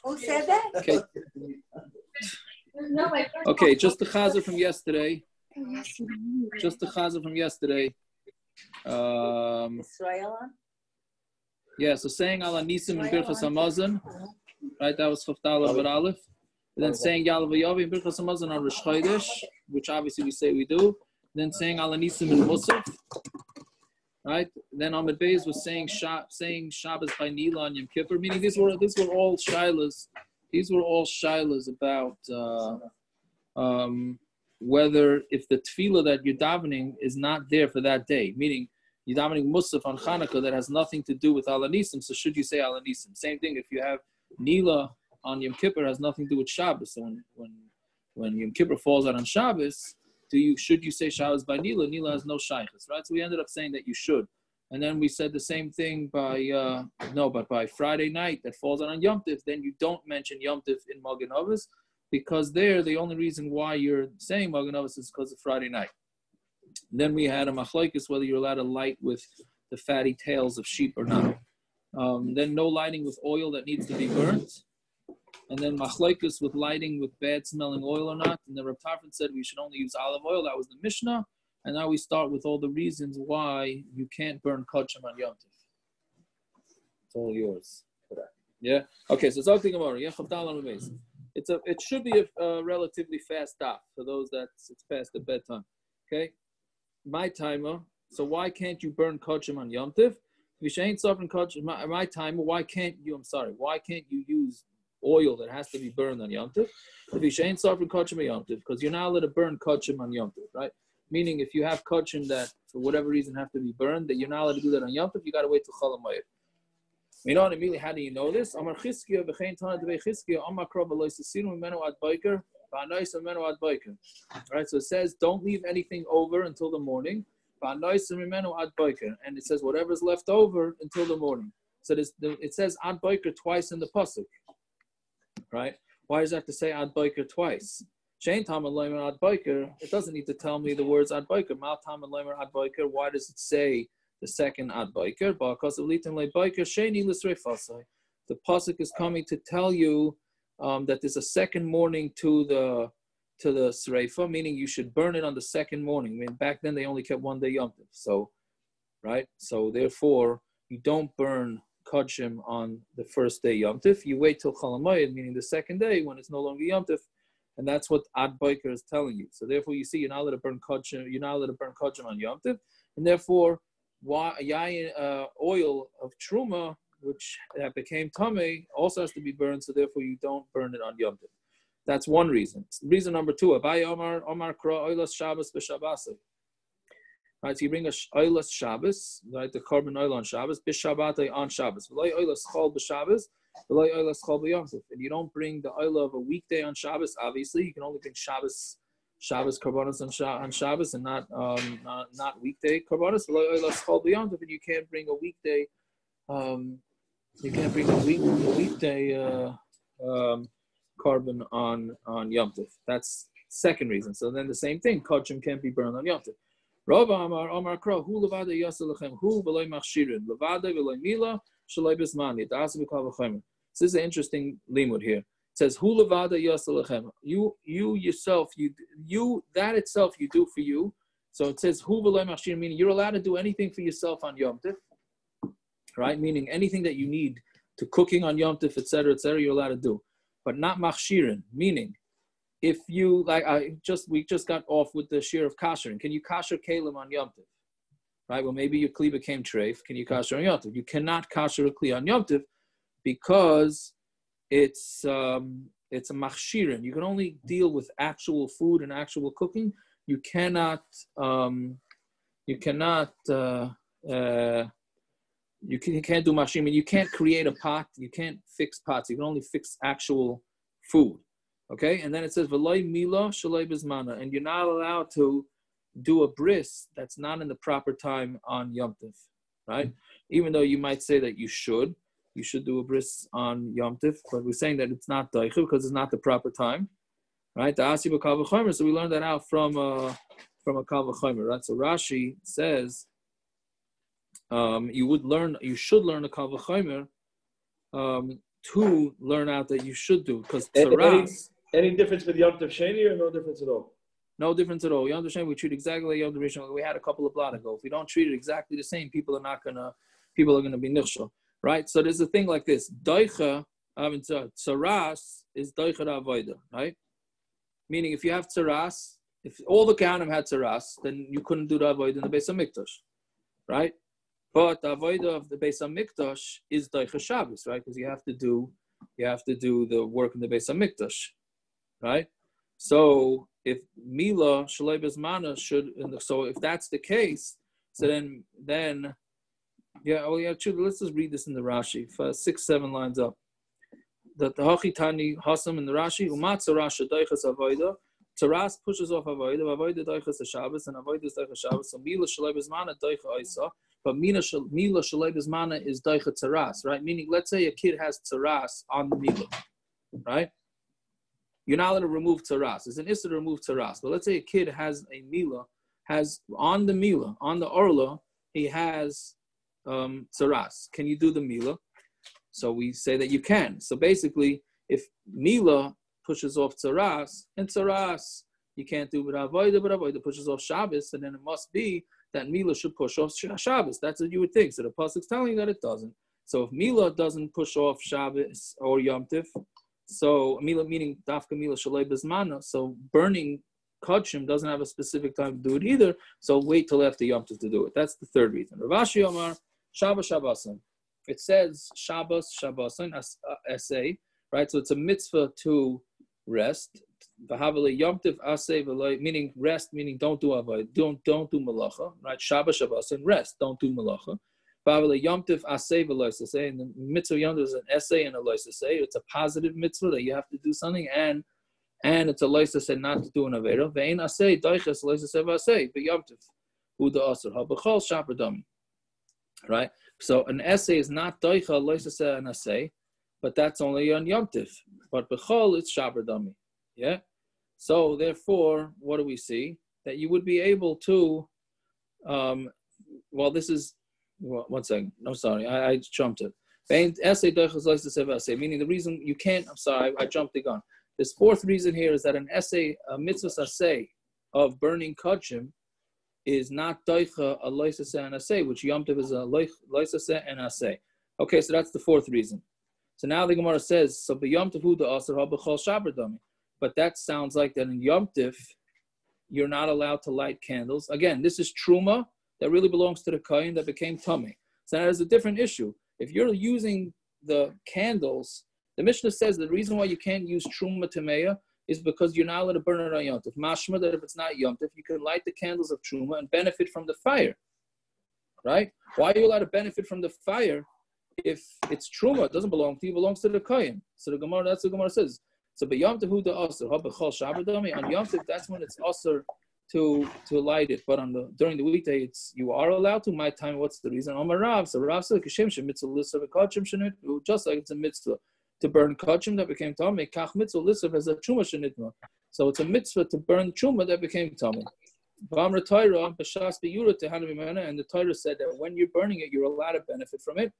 Who said that? Okay. Okay, just the chazer from yesterday. Just the chazer from yesterday. Yeah, so saying ala nisim and birchas hamazon, right? That was Chaftala Bar Aleph. And then saying Yalav Yavi and birchas hamazon on Rosh Chodesh, which obviously we say we do. Then saying ala nisim and musaf, right? Then Amud Beis was saying Shabbos by Nila and Yom Kippur, meaning these were all shilas. These were all shilas about whether if the tefillah that you're davening is not there for that day, meaning you're davening musaf on Chanukah that has nothing to do with Ala Nisim, so should you say Ala Nisim? Same thing if you have Nila on Yom Kippur, has nothing to do with Shabbos. So when Yom Kippur falls out on Shabbos, should you say Shabbos by Nila? Nila has no shaykhs, right? So we ended up saying that you should. And then we said the same thing but by Friday night that falls out on Yom Tif, then you don't mention Yom Tif in Magen Avos, because there the only reason why you're saying Magen Avos is because of Friday night. And then we had a machlokes whether you're allowed to light with the fatty tails of sheep or not. Then no lighting with oil that needs to be burnt. And then machlokes with lighting with bad smelling oil or not. And then Reb Tarfon said we should only use olive oil. That was the Mishnah. And now we start with all the reasons why you can't burn kodashim on Yom Tif. It's all yours. Yeah? Okay, so it's all tomorrow. Yeah, it should be a relatively fast stop for those that it's past the bedtime. Okay? My timer. So why can't you burn kodashim on Yom Tif? If you ain't suffering kodashim, my timer, why can't you use oil that has to be burned on Yom Tif? If you ain't suffering kodashim on Yom Tif, because you're not allowed to burn kodashim on Yom Tif, right? Meaning, if you have kodashim that for whatever reason have to be burned, that you're not allowed to do that on Yom Tov, you got to wait till Chol HaMoed. You know what immediately? How do you know this? Amar Chizkiya v'chein Tana devei Chizkiya Amar Krov v'lo yisasiru mimenu ad boker v'anois mimenu ad boker. Right. So it says, don't leave anything over until the morning. V'anois mimenu ad boker, and it says whatever's left over until the morning. So it says ad boker twice in the pasuk. Right. Why does it have to say ad boker twice? It doesn't need to tell me the words ad boker. Why does it say the second ad boker? Because the pasuk is coming to tell you that there's a second morning to the sreifa, meaning you should burn it on the second morning. I mean, back then they only kept one day Yom Tov, so right. So therefore, you don't burn kodashim on the first day Yom Tov. You wait till Chol HaMoed, meaning the second day when it's no longer Yom Tov. And that's what Ad Boker is telling you. So therefore, you see, you're not allowed to burn kodashim. You're not allowed to burn kodashim on Yom Tov, and therefore, oil of trumah, which became tamei, also has to be burned. So therefore, you don't burn it on Yom Tov. That's one reason. Reason number two: Abai Omar Kra Oilas Shabbos b'Shabbos. Right, so you bring a Oilas Shabbos, right, the carbon oil on Shabbos, b'Shabbatai on Shabbos. V'loi Oilas Chol b'Shabbos. And you don't bring the oil of a weekday on Shabbos. Obviously, you can only bring Shabbos karbanos on Shabbos, and not weekday karbanos. And you can't bring a weekday. You can't bring a weekday carbon on Yom Tov. That's second reason. So then the same thing. Kodashim can't be burned on Yom Tov. Rava Amar Kro Hu Levada Yasalachem Hu V'Loi Machshirin Levada V'Loi Mila. This is an interesting limud here. It says, "Hu levada yasalachem." You yourself, you that itself you do for you. So it says, "Hu v'lo machshirin," meaning you're allowed to do anything for yourself on Yom Tov, right? Meaning anything that you need to cooking on Yom Tov, etc., you're allowed to do, but not machshirin. Meaning, if you we just got off with the shir of kashering. Can you kasher kalim on Yom Tov? Right, well, maybe your kli became treif. Can you kasher on Yom Tov? You cannot kasher a kli on Yom Tov because it's a machshirin. You can only deal with actual food and actual cooking. You can't do machshirin. You can't create a pot. You can't fix pots. You can only fix actual food. Okay, and then it says v'loi mila shalei bizmana, and you're not allowed to do a bris that's not in the proper time on Yom Tov, right? Even though you might say that you should do a bris on Yom Tov, but we're saying that it's not daichu because it's not the proper time, right? The asi b'kal v'chomer, so we learned that out from a kal v'chomer, right? So Rashi says you should learn a kal v'chomer to learn out that you should do, because any difference with Yom Tov Sheni or no difference at all? No difference at all. Yom Tov Sheni we treat exactly like Yom Tov Rishon. We had a couple of blot ago. If we don't treat it exactly the same, people are gonna be nichshel, right? So there's a thing like this. Doicha, tzaras is doicha avoida, right? Meaning, if you have tzaras, if all the Kohanim had tzaras, then you couldn't do the avodah in the Beis Hamikdash, right? But the avodah of the Beis Hamikdash is doicha Shabbos, right? Because you have to do the work in the Beis Hamikdash, right? So if Mila Shalei Bezmana so if that's the case, so then let's just read this in the Rashi, 6-7 lines up. The Hachitani Hasam in the Rashi, Umat Tzarash Doichas Avodah. Tzaras pushes off Avodah Doichas Shabbos, and Avodah is Doichas Shabbos. So Mila Shalei Bezmana Doicha Isa, but Mila Shalei Bezmana is Doicha Tzaras, right? Meaning, let's say a kid has Tzaras on the Mila, right? You're not allowed to remove Tzaras. It's an issur to remove Tzaras. But let's say a kid has a Mila, on the Orla, he has Tzaras. Can you do the Mila? So we say that you can. So basically, if Mila pushes off Tzaras, and Tzaras you can't do with Avodah, but Avodah pushes off Shabbos, and then it must be that Mila should push off Shabbos. That's what you would think. So the pasuk's telling you that it doesn't. So if Mila doesn't push off Shabbos or Yom Tiv, so Mila meaning Dafka Mila Shalei Bezmana, so burning kodashim doesn't have a specific time to do it either, so wait till after Yom Tiv to do it. That's the third reason. Rav Ashi Omar, Shabbos Shabbosin. It says Shabbos Shabbosin, essay, right? So it's a mitzvah to rest. Yom Tiv asay, meaning rest, meaning don't do avodah, don't do malacha, right? Shabbos Shabbosin, rest, don't do malacha. Yom Tiv asay v'loisasay, and the mitzvah Yom Tiv is an essay and a loisasay. It's a positive mitzvah that you have to do something, and it's a loisasay not to do an avera. Ve'ein asay doiches loisasay v'asay b'Yom Tiv hu da'asur ha'b'chol shaper dami. Right. So an essay is not doicha loisasay and asay, but that's only on Yom Tiv. But b'chol it's shaper dami. Yeah. So therefore, what do we see? That you would be able to. This is. One second. I'm sorry. I jumped it. Meaning the reason you can't. I'm sorry. I jumped the gun. This fourth reason here is that an essay, a mitzvah asay of burning kodashim, is not doicha a loisaseh and asay, which Yom Tov is a loisaseh and asay. Okay, so that's the fourth reason. So now the Gemara says, so b'Yom Tov hu da'asur ha'b'chol shaper dami. But that sounds like that in Yom Tov, you're not allowed to light candles. Again, this is trumah that really belongs to the kohen that became tummy. So that is a different issue. If you're using the candles, the Mishnah says the reason why you can't use trumah tameya is because you're not allowed to burn it on Yom Tov. Mashma that if it's not Yom Tov, you can light the candles of trumah and benefit from the fire, right? Why are you allowed to benefit from the fire if it's trumah? It doesn't belong to you, it belongs to the kohen. So the Gemara, that's what the Gemara says. So but Yom Tov hu da'asur ha'b'chol shaper dami. On Yom Tov, that's when it's asur to light it, but during the weekday, you are allowed to. My time, what's the reason? Rav, so Rav said, just like it's a mitzvah to burn kodashim that became tummy. Kach mitzvah lissav as a trumah shenitma. So it's a mitzvah to burn trumah that became tummy. And the Torah said that when you're burning it, you're allowed to benefit from it,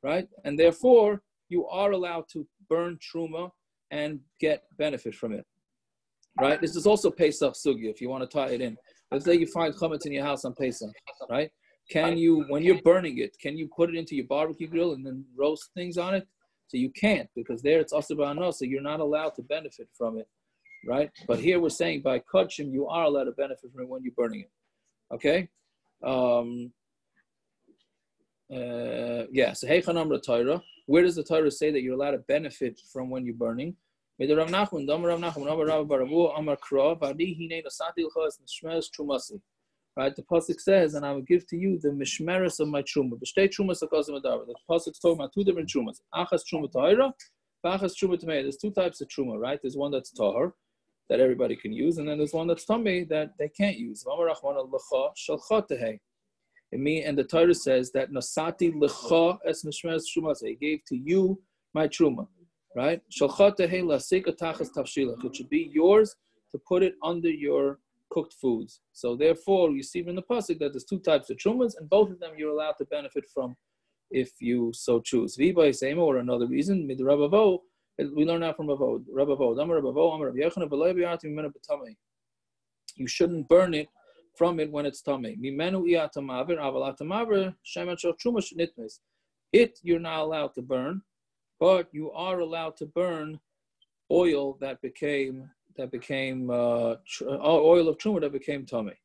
right? And therefore, you are allowed to burn trumah and get benefit from it. Right? This is also Pesach Sugya, if you want to tie it in. Let's say you find chametz in your house on Pesach, right? Can you, when you're burning it, can you put it into your barbecue grill and then roast things on it? So you can't, because there it's asur ba'ano, so you're not allowed to benefit from it, right? But here we're saying by kodashim, you are allowed to benefit from it when you're burning it. Okay? So Heichon Amra Torah, where does the Torah say that you're allowed to benefit from when you're burning? Right? The pasuk says, and I will give to you the mishmeres of my trumah. The pasuk's talking about two different trumas. Achas trumah tahira, achas trumah tamei. There's two types of trumah, right? There's one that's tahor that everybody can use, and then there's one that's tamei that they can't use. And the Torah says that nasati lecha es mishmeres trumah. He gave to you my trumah. Right? It should be yours to put it under your cooked foods. So therefore, you see in the pasuk that there's two types of trumahs, and both of them you're allowed to benefit from if you so choose. V'bay same or another reason, mid Rabavo, we learn that from Rabavo. You shouldn't burn it from it when it's tamei. It you're not allowed to burn, but you are allowed to burn oil that became oil of trumah that became tamei.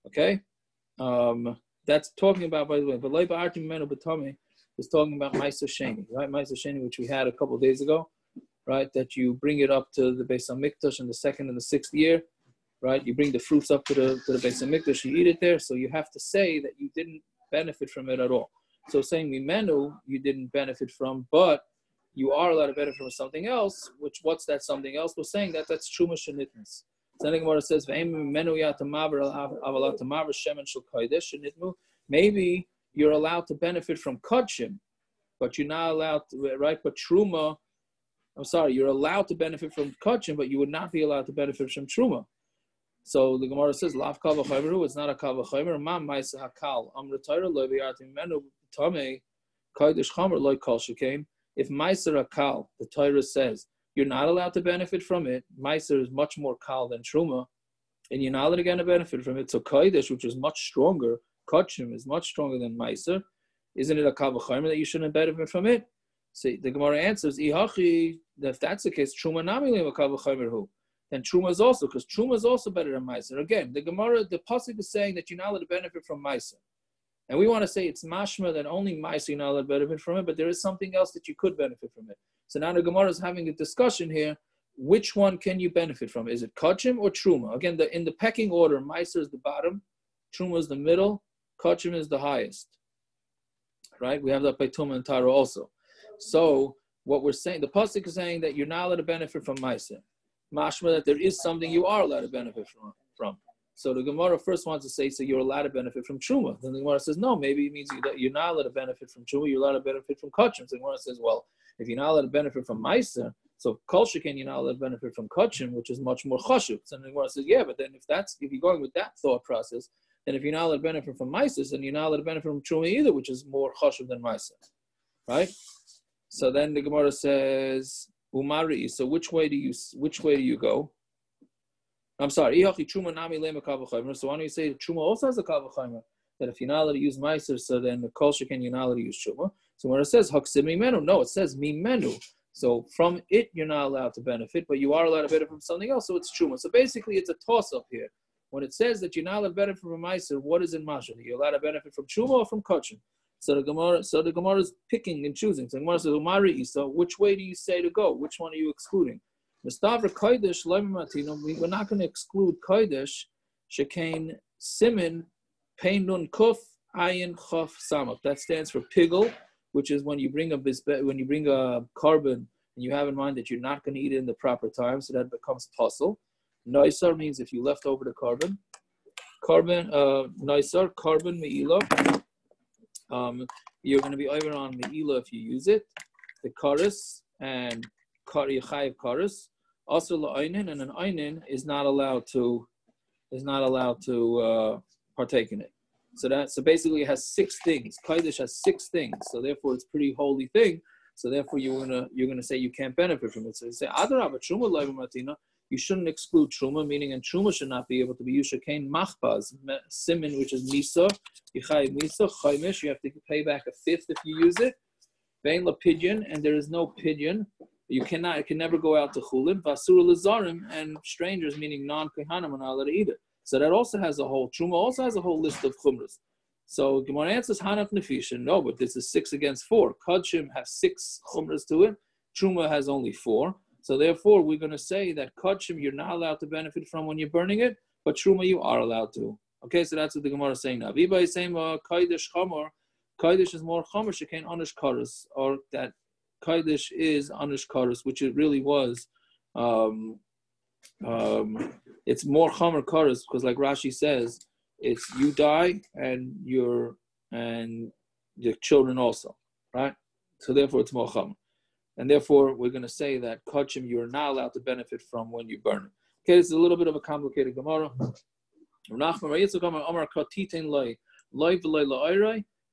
Okay, that's talking about, by the way, but is talking about Ma'aser Sheni, right? Ma'aser Sheni, which we had a couple of days ago, right? That you bring it up to the Beis HaMikdash in the 2nd and the 6th year, right? You bring the fruits up to the Beis HaMikdash, you eat it there, so you have to say that you didn't benefit from it at all. So saying Mimenu, you didn't benefit from, but you are allowed to benefit from something else, what's that something else? We're saying that's Truma Shenitnus. It says, maybe you're allowed to benefit from kodashim, but you're not allowed to, right? But truma, you're allowed to benefit from kodashim, but you would not be allowed to benefit from truma. So the Gemara says, "Lav kal v'chaymeru." It's not a kal v'chaymer. Ma ma'isa hakal. Amratayra lo v'yartim menu tamei kodesh chamer lo kol shekain. If ma'isa hakal, the Torah says you're not allowed to benefit from it. Ma'isa is much more kal than truma, and you're not allowed to benefit from it. So kodesh, which is much stronger, kodashim is much stronger than ma'isa. Isn't it a kal v'chaymer that you shouldn't benefit from it? So the Gemara answers, "Ihachi." If that's the case, truma nami le kal v'chaymer hu. Then truma is also, because truma is also better than ma'aser. Again, the Gemara, the pasuk is saying that you're not allowed to benefit from ma'aser, and we want to say it's mashma that only ma'aser you're not allowed to benefit from it, but there is something else that you could benefit from it. So now the Gemara is having a discussion here. Which one can you benefit from? Is it kodashim or truma? Again, in the pecking order, ma'aser is the bottom, truma is the middle, kodashim is the highest. Right? We have that by Tumah and Tara also. So what we're saying, the pasuk is saying that you're not allowed to benefit from ma'aser. Mashma that there is something you are allowed to benefit from. So the Gemara first wants to say, so you're allowed to benefit from truma. Then the Gemara says, no, maybe it means you're not allowed to benefit from truma, you're allowed to benefit from kodashim. So the Gemara says, well, if you're not allowed to benefit from ma'aser, so kol sheken you're not allowed to benefit from kodashim, which is much more chashuv. So the Gemara says, yeah, but then if you're going with that thought process, then if you're not allowed to benefit from ma'aser, then you're not allowed to benefit from truma either, which is more chashuv than ma'aser. Right? So then the Gemara says, Umari. So which way do you go? I'm sorry. So why don't you say truma also has a kal v'chaymer? That if you're not allowed to use ma'aser, so then the kol sheken you're not allowed to use truma. So when it says haksim mimenu, no, it says mimenu. So from it you're not allowed to benefit, but you are allowed to benefit from something else. So it's truma. So basically it's a toss up here. When it says that you're not allowed to benefit from ma'aser, what is in mashal? You're allowed to benefit from truma or from kodashim? So the Gemara is picking and choosing. So the Gemara says, Umari, so which way do you say to go? Which one are you excluding? We're not going to exclude kodesh, shekain simin, pein nun kuf, ayin chaf samach. That stands for pigel, which is when you bring a carbon and you have in mind that you're not going to eat it in the proper time, so that becomes puzzle. Naisar means if you left over the carbon. Naisar, carbon me'ilah. You're going to be over on me'ilah if you use it. The karis and chayiv karis. Also la'aynin, and an aynin is not allowed to partake in it. So basically it has 6 things. Kodesh has 6 things. So therefore it's a pretty holy thing. So therefore you're gonna say you can't benefit from it. So you say adarabah truma leiva matina. You shouldn't exclude truma, meaning and truma should not be able to be used. Shekain machbaz simin, which is misa. Yichayiv misa chaymish. You have to pay back a 5th if you use it. Vein la pidyon, and there is no pidyon. It can never go out to chulin. Vasur lazarim, and strangers, meaning non-kehanim, are not allowed to eat it. So that also has a whole, truma also has a whole list of chumras. So Gemara answers hanaf nefisha. No, but this is 6 against 4. Kodashim has 6 chumras to it. Truma has only 4. So therefore, we're going to say that kodashim you're not allowed to benefit from when you're burning it, but truma you are allowed to. Okay, so that's what the Gemara is saying now. Viba is saying kodesh chamor. Kodesh is more chamor shekain anish karas, or that kodesh is anish karas, which it really was. It's more chamor karas because, like Rashi says, it's you die and your children also, right? So therefore, it's more chamor, and therefore we're going to say that kodashim you are not allowed to benefit from when you burn it. Okay, it's a little bit of a complicated Gemara.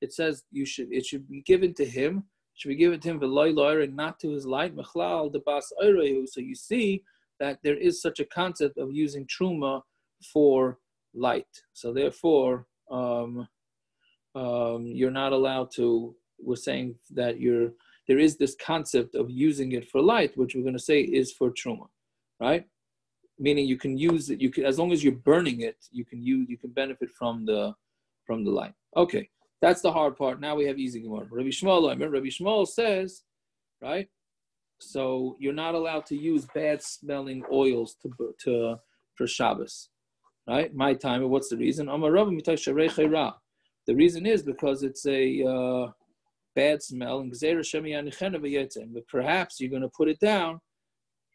it says it should be given to him. It should be given to him v'loy lo'er and not to his light. Mechlal the bas oirehu. So you see that there is such a concept of using trumah for light. So therefore, you're not allowed to. We're saying that there is this concept of using it for light, which we're going to say is for trumah, right? Meaning you can use it. You can, as long as you're burning it, you can benefit from the light. Okay, that's the hard part. Now we have easy Gemara. Rabbi Shmuel says, right? So you're not allowed to use bad smelling oils for Shabbos, right? My time. What's the reason? The reason is because it's a bad smell, and but perhaps you're going to put it down,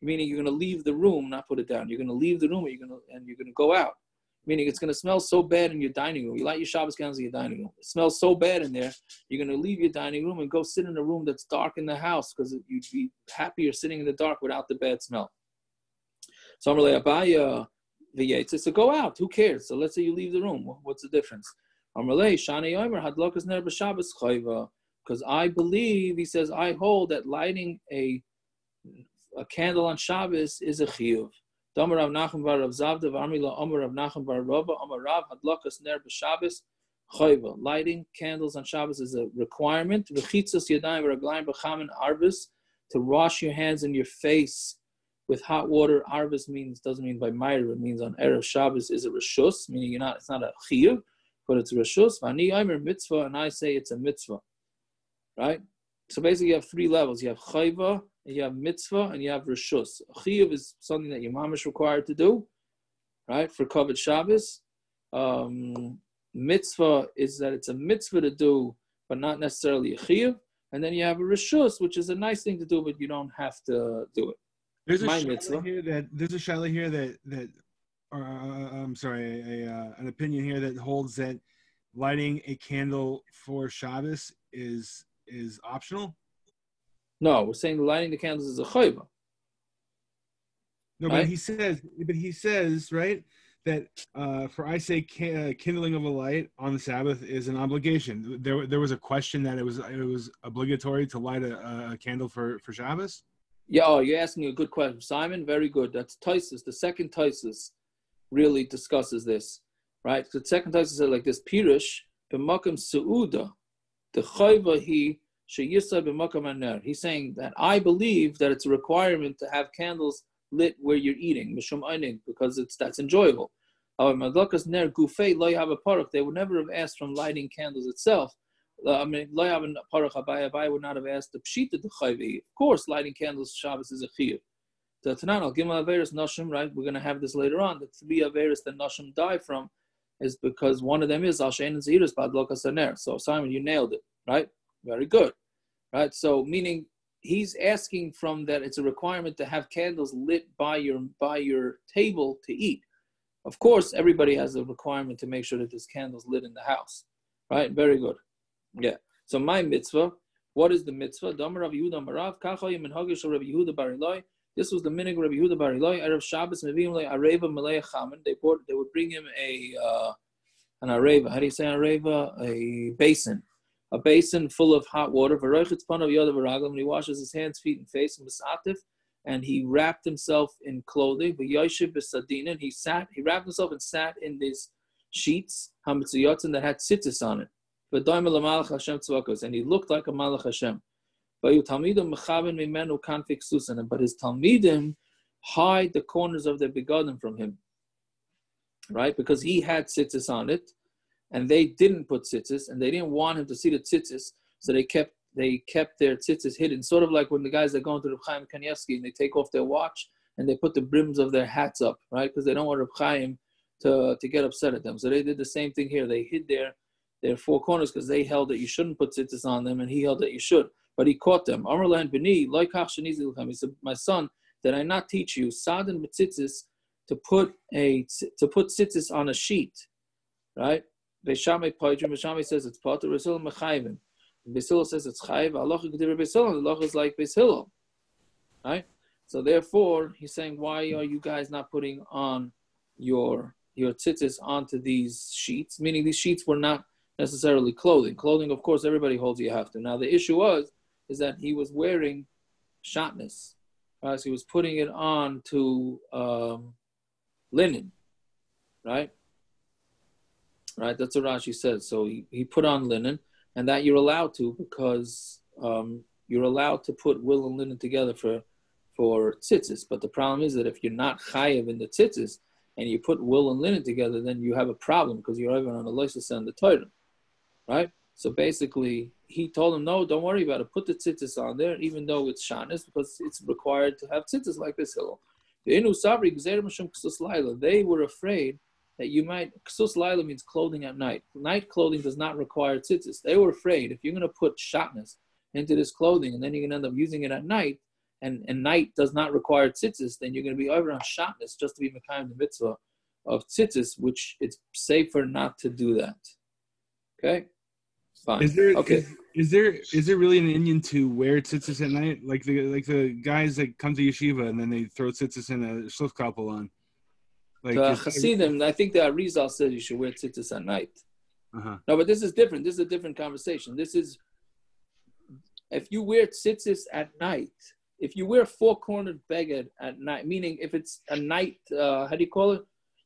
meaning you're going to leave the room, not put it down. You're going to leave the room, and you're going to go out, meaning it's going to smell so bad in your dining room. You light your Shabbos candles in your dining room. It smells so bad in there, you're going to leave your dining room and go sit in a room that's dark in the house because you'd be happier sitting in the dark without the bad smell. So I'm like, Abaya v'yetze, so go out. Who cares? So let's say you leave the room. What's the difference? Because I believe, he says, I hold that lighting a candle on Shabbos is a chiyuv. Damar Rav Nachman bar Rav Zavda v'Amila Amar Rav Nachman bar Rava Amar Rav hadlakas ner b'Shabbos chayva. Lighting candles on Shabbos is a requirement. V'chitzas yadayim v'raglayim b'chamin arvis, to wash your hands and your face with hot water. Arvis doesn't mean by Meir, it means on Erev Shabbos is a reshus, meaning it's not a chiyuv, but it's a reshus. V'ani Aimer mitzvah, and I say it's a mitzvah. Right? So basically you have three levels. You have chayva, you have mitzvah, and you have reshus. Chiyuv is something that your mom is required to do, right, for covered Shabbos. Mitzvah is that it's a mitzvah to do, but not necessarily a chiyuv. And then you have a reshus, which is a nice thing to do, but you don't have to do it. There's a shaila here that an opinion here that holds that lighting a candle for Shabbos is optional. No, we're saying lighting the candles is a chayva. No, right? But he says, right, that for I say kindling of a light on the Sabbath is an obligation. There was a question that it was obligatory to light a candle for Shabbos. Yeah, you're asking a good question, Simon. Very good. That's Taisus. The second Taisus really discusses this, right? The second Taisus said like this: Pirush b'makam seuda, the chayva he sheyisa b'makam aner. He's saying that I believe that it's a requirement to have candles lit where you're eating, mishum eining, because that's enjoyable. However, madlakas ner gufei lo yav a parach. They would never have asked from lighting candles itself. I mean, lo yav a parach. Abai would not have asked the pshita the chayvi. Of course, lighting candles Shabbos is a chiyuv. The Tanan al Gimel Averis Nashim, right? We're going to have this later on. The three Averis that Nashim die from is because one of them is Al Shein and Zeirus Badlokas Aner. So Simon, you nailed it, right? Very good, right? So meaning he's asking from that it's a requirement to have candles lit by your table to eat. Of course, everybody has a requirement to make sure that there's candles lit in the house, right? Very good. Yeah. So my mitzvah, what is the mitzvah? Damar Rav Yehuda Marav Kachoyim and Hagish Rav Yehuda Bar Eloi. This was the minig Rabbi Yehuda Bar Eloi. Erev Shabbos meviim le areva malei chamen. They would bring him an areva. How do you say areva? A basin full of hot water. V'roichetz panav yodav v'raglam. And he washes his hands, feet, and face. And he wrapped himself in clothing. V'yoshev b'sadina. He wrapped himself and sat in these sheets hamitzuyotz that had tzitzis on it. V'doim l'malach Hashem tzvakos. And he looked like a malach Hashem. But his Talmidim hide the corners of their begadim from him, right? Because he had tzitzis on it, and they didn't put tzitzis, and they didn't want him to see the tzitzis, so they kept their tzitzis hidden. Sort of like when the guys that go into Reb Chaim Kanievsky and they take off their watch and they put the brims of their hats up, right? Because they don't want Reb Chaim to get upset at them. So they did the same thing here. They hid their four corners because they held that you shouldn't put tzitzis on them, and he held that you should. But he caught them. He said, my son, did I not teach you sadin b'tzitzis to put tzitzis on a sheet, right? Beishamay says it's potter. Beis Hillel mechayvin. Beis Hillel says it's chayv. Allah k'dir Beis Hillel. Allah is like Beis Hillel, right? So therefore, he's saying, why are you guys not putting on your tzitzis onto these sheets? Meaning these sheets were not necessarily clothing. Clothing, of course, everybody holds you have to. Now, the issue is that he was wearing shatnez. Right? So he was putting it on to linen, right? Right, that's what Rashi says. So he put on linen, and that you're allowed to because you're allowed to put wool and linen together for tzitzis. But the problem is that if you're not chayev in the tzitzis and you put wool and linen together, then you have a problem because you're even on the loisus and the Torah, right? So basically, he told him, no, don't worry about it. Put the tzitzis on there, even though it's shanis, because it's required to have tzitzis like this. They were afraid that you might, ksus laila means clothing at night. Night clothing does not require tzitzis. They were afraid if you're going to put shatnez into this clothing and then you're going to end up using it at night, and night does not require tzitzis, then you're going to be over on shatnez just to be mekayim the mitzvah of tzitzis, which it's safer not to do that. Okay? Fine. Is there really an Indian to wear tzitzis at night? Like the guys that come to yeshiva and then they throw tzitzis in a shluch couple on? Like the Hasidim, I think the Arizal says you should wear tzitzis at night. Uh-huh. No, but this is different. This is a different conversation. This is, if you wear tzitzis at night, if you wear a four-cornered beged at night, meaning if it's a night, how do you call it?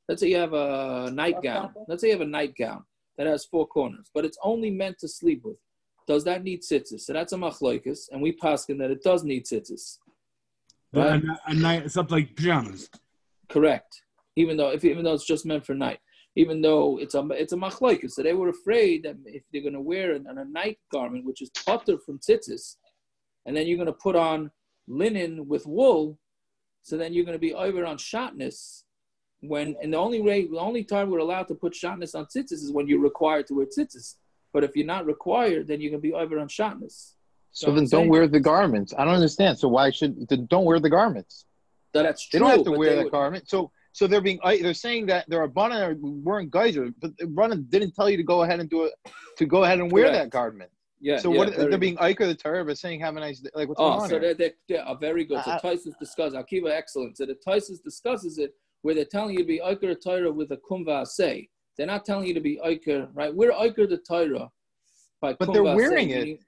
Let's say you have a nightgown. Let's say you have a nightgown that has four corners, but it's only meant to sleep with. Does that need tzitzis? So that's a machlokes, and we paskin that it does need tzitzis. Right? A night, it's up like pajamas. Correct. Even though it's just meant for night, even though it's a machlokes. So they were afraid that if they're going to wear a night garment, which is patur from tzitzis, and then you're going to put on linen with wool, so then you're going to be over on shatnez. And the only time we're allowed to put shatnez on tzitzis is when you're required to wear tzitzis. But if you're not required, then you're going to be over on shatnez. So then don't wear the garments. I don't understand. So why don't wear the garments? That's true. They don't have to wear that garment. So they're saying that there are Rabbanan wearing geyser, but Rabbanan didn't tell you to go ahead and wear that garment. Yeah. So they're being Iker the Torah, but saying have a nice day. Like what's going on? So they are very good. So Taisus discusses Akiva excellent. So the Taisus discusses it where they're telling you to be Iker the Torah with a kumva say. They're not telling you to be Iker, right? We're Iker the Torah by kumva. But they're wearing it.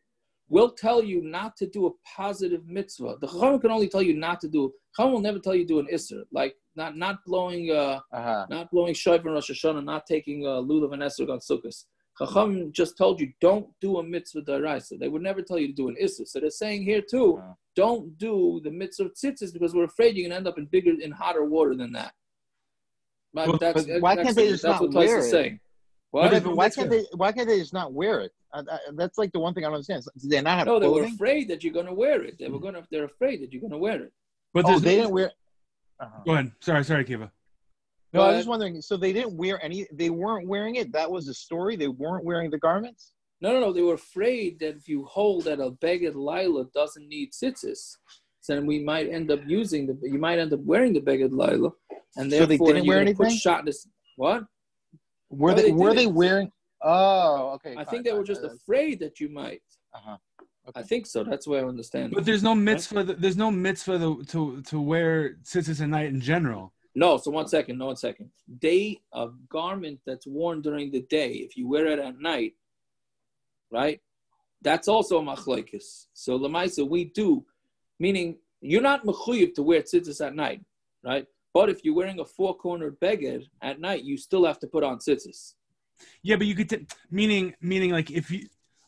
We'll tell you not to do a positive mitzvah. The Chacham can only tell you not to do. Chacham will never tell you to do an isser, like not blowing shofar in Rosh Hashanah, not taking lulav and esrog on Sukkot. Chacham just told you don't do a mitzvah d'oraisa. They would never tell you to do an isser. So they're saying here too, don't do the mitzvah of tzitzis because we're afraid you're going to end up in hotter water than that. But why can't they just not wear it? Saying. Why can't they just not wear it? That's like the one thing I don't understand. Do they not have clothing? They were afraid that you're going to wear it. They're afraid that you're going to wear it. But they didn't wear. Go ahead. Sorry, Kiva. No, I was just wondering. So they didn't wear any. They weren't wearing it. That was the story. They weren't wearing the garments. No. They were afraid that if you hold that a beged laila doesn't need tzitzis, then we might end up you might end up wearing the beged laila, and therefore so they didn't wear anything. Put shatnez. What? Were they wearing? Oh, okay. I think they were just afraid that you might. Okay. I think so. That's the way I understand. But there's no mitzvah. There's no mitzvah to wear tzitzis at night in general. No. So one second. A garment that's worn during the day, if you wear it at night, right? That's also a machlokes. So lemaisa we do, meaning you're not mechuyev to wear tzitzis at night, right? But if you're wearing a four-cornered beged at night, you still have to put on tzitzis. Yeah, but you could meaning like if you,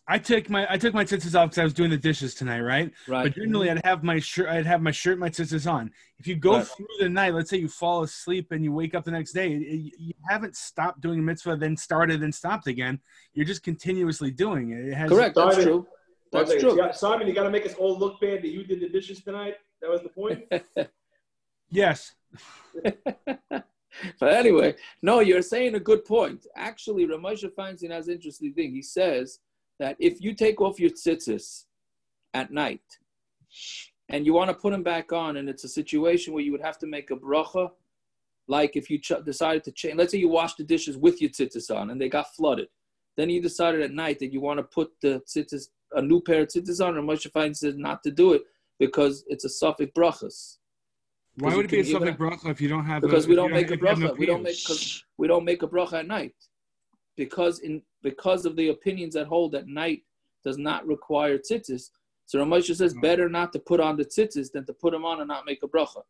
I took my tzitzis off because I was doing the dishes tonight, right? Right. But generally, I'd have my shirt, my tzitzis on. If you go through the night, let's say you fall asleep and you wake up the next day, you haven't stopped doing a mitzvah, then started and stopped again. You're just continuously doing it. It has, correct. That's true. That's true. Simon, you got to make us all look bad that you did the dishes tonight. That was the point. Yes. But anyway, no, you're saying a good point. Actually, Ramosha Feinstein has an interesting thing. He says that if you take off your tzitzis at night and you want to put them back on, and it's a situation where you would have to make a bracha, like if you decided to change, let's say you washed the dishes with your tzitzis on and they got flooded. Then you decided at night that you want to put the tzitzis, a new pair of tzitzis on, Ramosha Feinstein says not to do it because it's a suffix brachas. Why would it be a suffix bracha if you don't have? Because we don't make a bracha. We don't make a bracha at night. Because because of the opinions that hold that night does not require tzitzis. So Ramosha says better not to put on the tzitzis than to put them on and not make a bracha.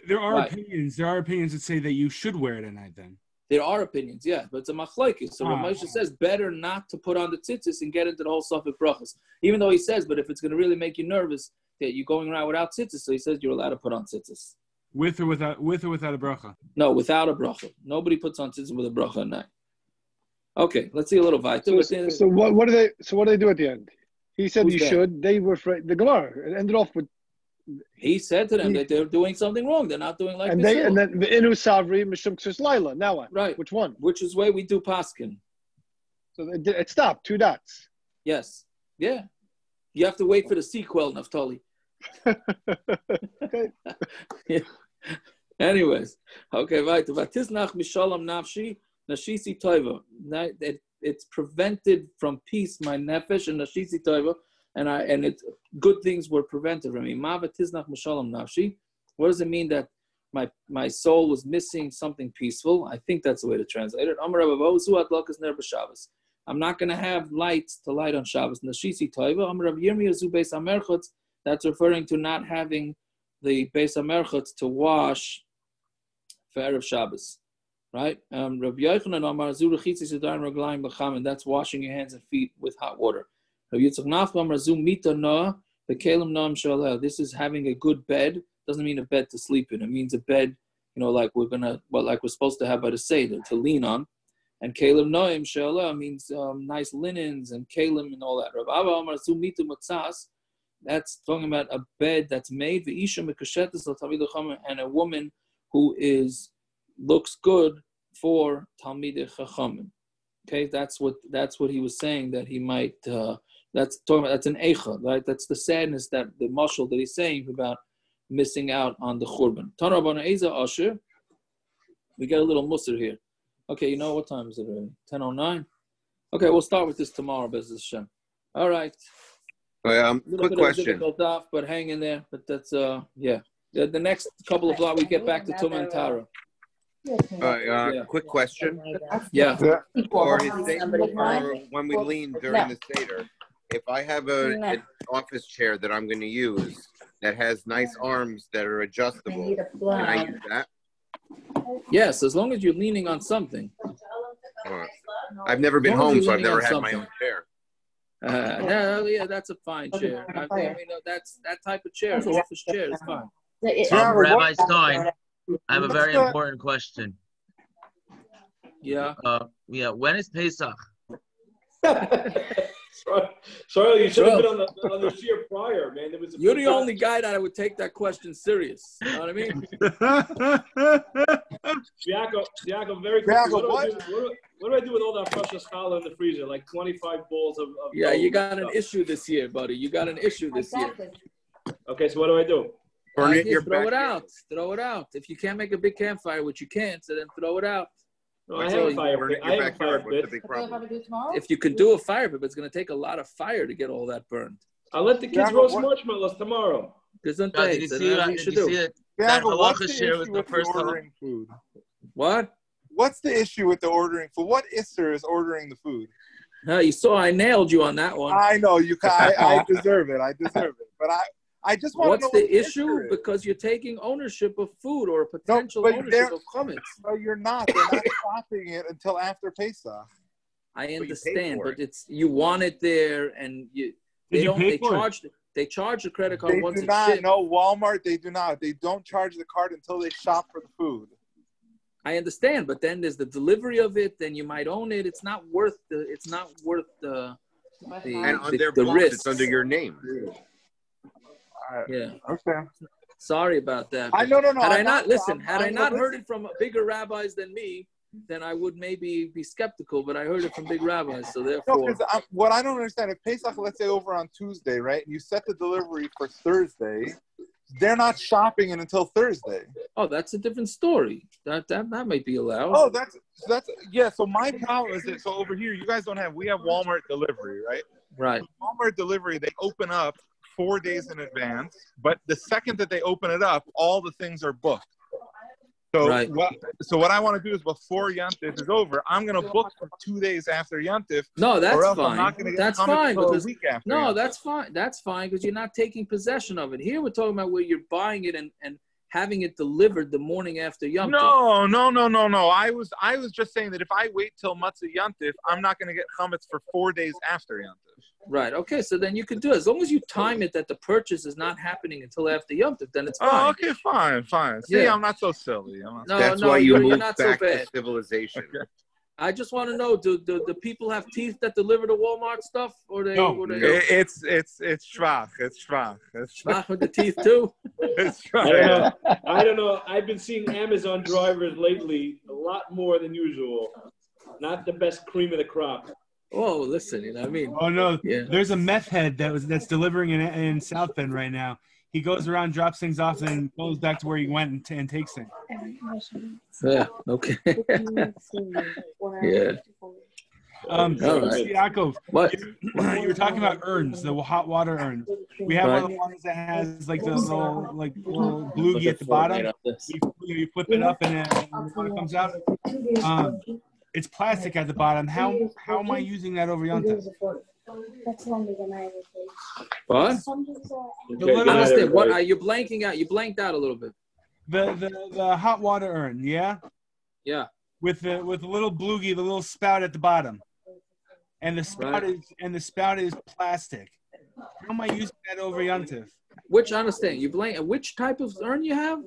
There are opinions. There are opinions that say that you should wear it at night. Then there are opinions, yeah, but it's a machlokes. So Ramosha says better not to put on the tzitzis and get into the whole suffix brachas. Even though he says, but if it's going to really make you nervous that you're going around without tzitzis, so he says you're allowed to put on tzitzis. With or without a bracha? No, without a bracha. Nobody puts on tzitzis with a bracha at night. Okay, let's see a little weiter. So what do they do at the end? He said you should. They were afraid. The Gemara. It ended off with. He said to them that they're doing something wrong. They're not doing like and this. And then the inu savri mishum ksus laila. Now what? Right. Which one? Which is where we do paskin. So it stopped. 2 dots. Yes. Yeah. You have to wait for the sequel, Naftali. Okay. Yeah. Anyways, okay. Right. Vatisnach mishalam nafshi nashisi toiva. It's prevented from peace, my nefesh and nashisi toiva, and it's good things were prevented from me. Ma vatiznach mishalam nafshi. What does it mean that my soul was missing something peaceful? I think that's the way to translate it. Amar Rabba Bozu atlakas ner b'Shabbos. I'm not going to have lights to light on Shabbos. Nashisi toiva. Amar Rabba Yirmiyah zu beis hamerchutz. That's referring to not having the beis hamerchutz to wash for Erev Shabbos. Right? Rabbi Yochanan Amar Zu Rechitzis Yadayim Raglayim B'Chamin. That's washing your hands and feet with hot water. Rabbi Yitzchak Nachman Amar Zu Mita Noah B'Kelim Noam Shalel. This is having a good bed. Doesn't mean a bed to sleep in. It means a bed, like we're supposed to have by the Seder to lean on. And Kelim Noam Shalel means nice linens and Kelim and all that. Rabbi Abba Amar Zu Mita Matzas. That's talking about a bed that's made V'Isha Mekashetes L'Talmidei Chacham, and a woman who looks good for Talmidei Chachamim. Okay, that's what he was saying, that he might. That's an eicha, right? That's the sadness, that the mashal that he's saying about missing out on the churban. Tana Rabbanan Eza Asher. We get a little musar here. Okay, what time is it already? 10:09. Okay, we'll start with this tomorrow, B'ezras Hashem. All right. Quick question. Off, but hang in there. But that's yeah. The next couple of blocks we get back to Tumah and Tara. Quick question. Yeah. Or when we lean during the Seder, if I have an office chair that I'm going to use that has nice arms that are adjustable, can I use that? Yes, as long as you're leaning on something. I've never been home, so I've never had my own chair. Yeah, that's a fine chair. That's that type of chair, office chair, is fine. Rabbi Stein, I have a very important question. Yeah. When is Pesach? Sorry, you should have been on the year prior, man. You're the only guy that I would take that question serious. You know what I mean? Yaakov, very quickly. What do I do with all that fresh challah in the freezer? Like 25 bowls of yeah, you got an issue this year, buddy. You got an issue this year. Okay, so what do I do? Burn it in your throw it out. Throw it out. If you can't make a big campfire, which you can't, so then throw it out. No, I have a fire pit. I have a fire pit. If you could do a fire pit, but it's going to take a lot of fire to get all that burned. I'll let the kids roast marshmallows tomorrow. Did you see it? That halacha share with the first ordering food? What? What's the issue with the ordering food? What isser is ordering the food? You saw I nailed you on that one. I know you. I deserve it. But I just want to know what's the issue? Because you're taking ownership of food or potential ownership of chametz. No, you're not. They're not stopping it until after Pesach. I understand, but it's you want it there, and they charge the credit card once it's shipped. They do not. No, Walmart. They do not. They don't charge the card until they shop for the food. I understand, but then there's the delivery of it. Then you might own it. It's not worth the. It's not worth the. And on their blocks, risk. it's under your name. Yeah. Okay. Sorry about that. No. Had I not heard it from bigger rabbis than me, then I would maybe be skeptical. But I heard it from big rabbis, so therefore. No, what I don't understand, if Pesach, let's say over on Tuesday, right? And you set the delivery for Thursday, they're not shopping it until Thursday. Oh, that's a different story. That might be allowed. Oh, that's yeah. So my problem is that over here, you guys don't have. We have Walmart delivery, right? Right. Walmart delivery, they open up 4 days in advance, but the second that they open it up, all the things are booked. So Right. what I want to do is before Yantif is over, I'm going to book for 2 days after Yantif. No, that's or else fine. I'm not going to get That's chametz fine until because a week after. no, Yantif. that's fine. That's fine because you're not taking possession of it. Here we're talking about where you're buying it and having it delivered the morning after Yom Tov. No. I was just saying that if I wait till Matzah Yantif, I'm not going to get chametz for 4 days after Yantif. Right. Okay. So then you could do it as long as you time it that the purchase is not happening until after Yom Tov. Then it's fine. Oh, okay, fine. See, Yeah. I'm not so silly. That's no, why you you're moved not so back to bad. civilization. Okay. I just want to know: do the people have teeth that deliver the Walmart stuff, or they? No. Or they It's schwach. It's schwach. Schwach with the teeth too. It's I schwach. don't know. I don't know. I've been seeing Amazon drivers lately a lot more than usual. Not the best cream of the crop. Oh, listen, you know what I mean? Oh no, Yeah. there's a meth head that's delivering in South Bend right now. He goes around, drops things off, and then goes back to where he went and takes it. Yeah. Okay. Yeah. All right. Yaakov, What? you were talking about urns, the hot water urns. We have one of the ones that has like the little bloogie at the bottom. You flip it up and the water comes out. It's plastic at the bottom. How am I using that over Yom Tov? What? Okay, I understand. What are you blanking out? You blanked out a little bit. The hot water urn, yeah, Yeah. with the little bloogie, the little spout at the bottom, and the spout is plastic. How am I using that over Yom Tov? Which I understand. You blank. Which type of urn you have?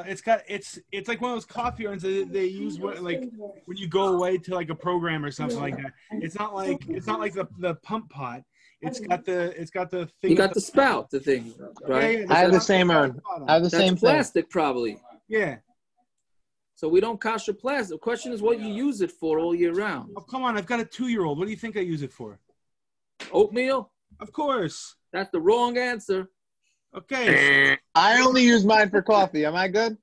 It's like one of those coffee urns that they use like when you go away to like a program or something like that. It's not like the pump pot. It's got the thing. You got the spout, the thing, right? Yeah, I have the same urn. I have the That's same thing. plastic, probably. Yeah. So we don't kosher plastic. The question is what you use it for all year round. Oh, come on. I've got a 2-year-old. What do you think I use it for? Oatmeal? Of course. That's the wrong answer. Okay. I only use mine for coffee. Am I good?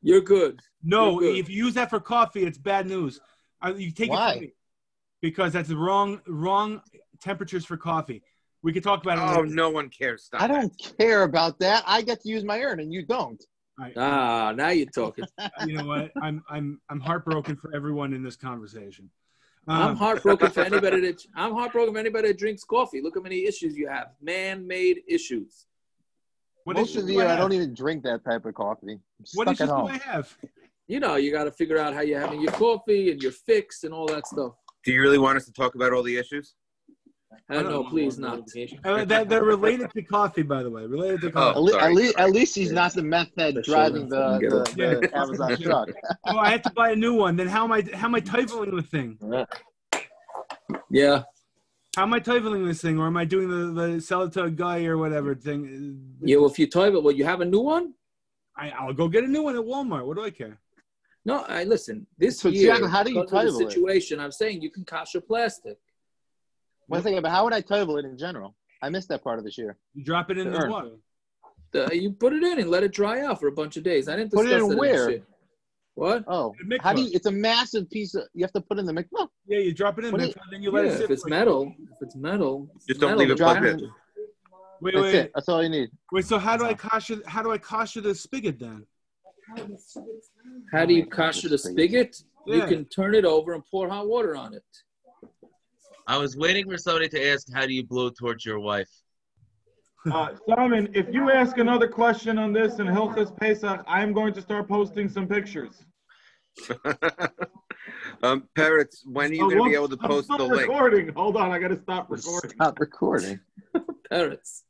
You're good. No, You're good. if you use that for coffee, it's bad news. You take Why? it from me. Because that's the wrong temperatures for coffee. We could talk about it. Oh, later. no one cares. Stop. I don't care about that. I get to use my urn, and you don't. Ah, now you're talking. You know what? I'm heartbroken for everyone in this conversation. I'm heartbroken for anybody that drinks coffee. Look how many issues you have. Man-made issues. Most of the year, I don't even drink that type of coffee. I'm What stuck issues at do home. I have? You know, you got to figure out how you're having your coffee and your fix and all that stuff. Do you really want us to talk about all the issues? No, please not. They're related to coffee, by the way. Related to coffee. Oh, sorry. At least he's not the meth head driving the Amazon truck. Oh, I had to buy a new one. Then how am I titling the thing? Yeah. How am I titling this thing, or am I doing the sell it to a guy or whatever thing? Yeah, well, if you toilet, you have a new one? I'll go get a new one at Walmart. What do I care? No, listen. This So, year, Tiago, how do you because of the title it? situation, I'm saying you can kosher plastic. One thing, but how would I title it in general? I missed that part of this year. You drop it in the Sure. water. You put it in and let it dry out for a bunch of days. I didn't discuss Put it in that where? shit. What? Oh, The mikvah. how do you? It's a massive piece of. You have to put in the mikvah. Yeah, you drop it in, What then you let it sit. If it's metal, Just don't leave it plugged in. Wait, That's wait, it. That's all you need. wait. So how do I kosher the spigot then? How do you kosher the spigot? You Yeah. can turn it over and pour hot water on it. I was waiting for somebody to ask, how do you blow towards your wife? Simon, if you ask another question on this in Hilchos Pesach, I'm going to start posting some pictures. Peretz, when are you going to be able to post the link? Recording. Hold on, I got to stop recording. Stop recording. Parrots.